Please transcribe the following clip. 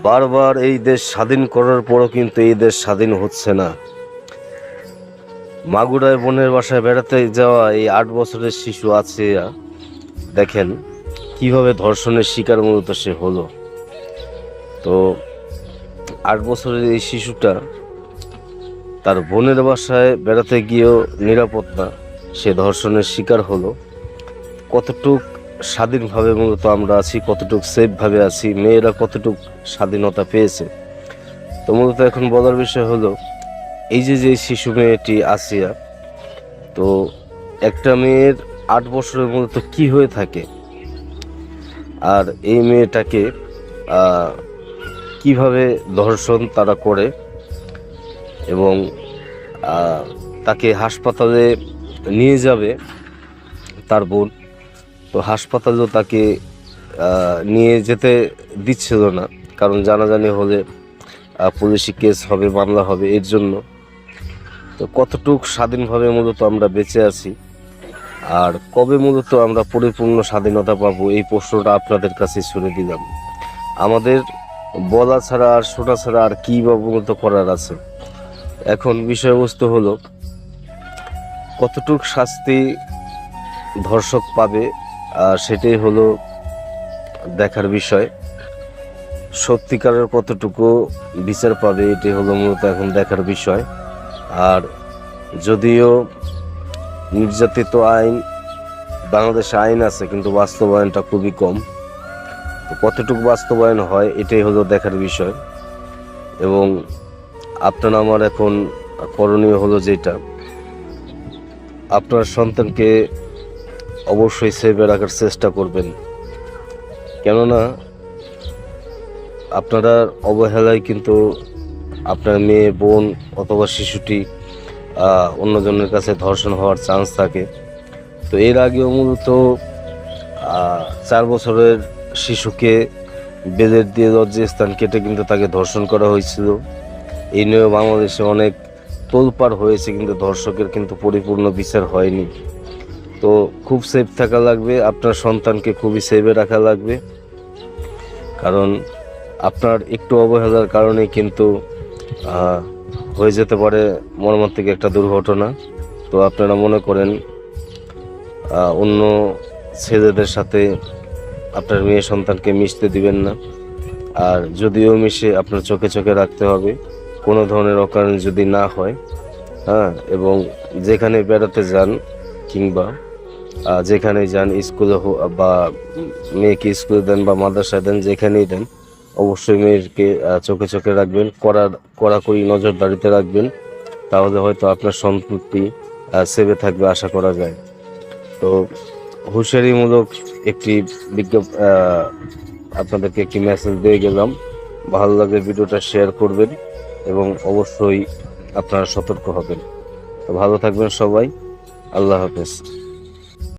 বারবার এই দেশ স্বাধীন করার পরও কিন্তু এই দেশ স্বাধীন হচ্ছে না। মাগুরায় বোনের বাসায় বেড়াতে যাওয়া এই 8 বছরের শিশু আছে, দেখেন কিভাবে ধর্ষণের শিকার মূলত সে হলো। তো 8 বছরের এই শিশুটা তার বোনের বাসায় বেড়াতে গিয়েও নিরাপদ না, সে ধর্ষণের শিকার হলো। কতটুক স্বাধীনভাবে মূলত আমরা আছি, কতটুক সেফভাবে আছি, মেয়েরা কতটুক স্বাধীনতা পেয়েছে। তো মূলত এখন বলার বিষয় হলো এই যে শিশু মেয়েটি আসিয়া, তো একটা মেয়ের 8 বছরের মূলত কি হয়ে থাকে, আর এই মেয়েটাকে কিভাবে ধর্ষণ তারা করে এবং তাকে হাসপাতালে নিয়ে যাবে তার বোন। তো হাসপাতালেও তাকে নিয়ে যেতে দিচ্ছিল না, কারণ জানাজানি হলে পুলিশি কেস হবে, মামলা হবে এর জন্য। তো কতটুক স্বাধীনভাবে মূলত আমরা বেঁচে আছি, আর কবে মূলত আমরা পরিপূর্ণ স্বাধীনতা পাবো, এই প্রশ্নটা আপনাদের কাছে ছুড়ে দিলাম। আমাদের বলা ছাড়া আর শোনা ছাড়া আর কী বা মূলত করার আছে। এখন বিষয়বস্তু হলো কতটুক শাস্তি ধর্ষক পাবে, সেটাই হলো দেখার বিষয়। সত্যিকারের কতটুকু বিচার পাবে, এটাই হলো মূলত এখন দেখার বিষয়। আর যদিও নির্যাতিত আইন বাংলাদেশে আইন আছে, কিন্তু বাস্তবায়নটা খুবই কম। তো কতটুকু বাস্তবায়ন হয় এটাই হলো দেখার বিষয়। এবং আপনার আমার এখন করণীয় হলো যেটা, আপনার সন্তানকে অবশ্যই সেভে রাখার চেষ্টা করবেন। কেননা আপনারা অবহেলায় কিন্তু আপনার মেয়ে, বোন অথবা শিশুটি অন্যজনের কাছে ধর্ষণ হওয়ার চান্স থাকে। তো এর আগেও মূলত 4 বছরের শিশুকে বেলের দিয়ে লজ্জাস্থান কেটে কিন্তু তাকে ধর্ষণ করা হয়েছিল। এই নিয়েও বাংলাদেশে অনেক তোলপাড় হয়েছে, কিন্তু ধর্ষকের কিন্তু পরিপূর্ণ বিচার হয়নি। তো খুব সেফ থাকা লাগবে, আপনার সন্তানকে খুবই সেভে রাখা লাগবে, কারণ আপনার একটু অবহেলার কারণে কিন্তু হয়ে যেতে পারে মর্মান্তিক একটা দুর্ঘটনা। তো আপনারা মনে করেন অন্য ছেলেদের সাথে আপনার মেয়ে সন্তানকে মিশতে দিবেন না। আর যদিও মিশে আপনার চোখে চোখে রাখতে হবে, কোনো ধরনের অকারণ যদি না হয়। এবং যেখানে বেড়াতে যান কিংবা যেখানে যান, স্কুলে বা মেয়েকে স্কুলে দেন বা মাদ্রাসায় দেন, যেখানেই দেন, অবশ্যই মেয়েকে চোখে চোখে রাখবেন, কড়াকড়ি নজরদারিতে রাখবেন। তাহলে হয়তো আপনার সন্তানটি সেভে থাকবে আশা করা যায়। তো হুঁশিয়ারিমূলক একটি আপনাদেরকে একটি মেসেজ দিয়ে গেলাম। ভালো লাগলে ভিডিওটা শেয়ার করবেন এবং অবশ্যই আপনারা সতর্ক হবেন। তো ভালো থাকবেন সবাই, আল্লাহ হাফেজ।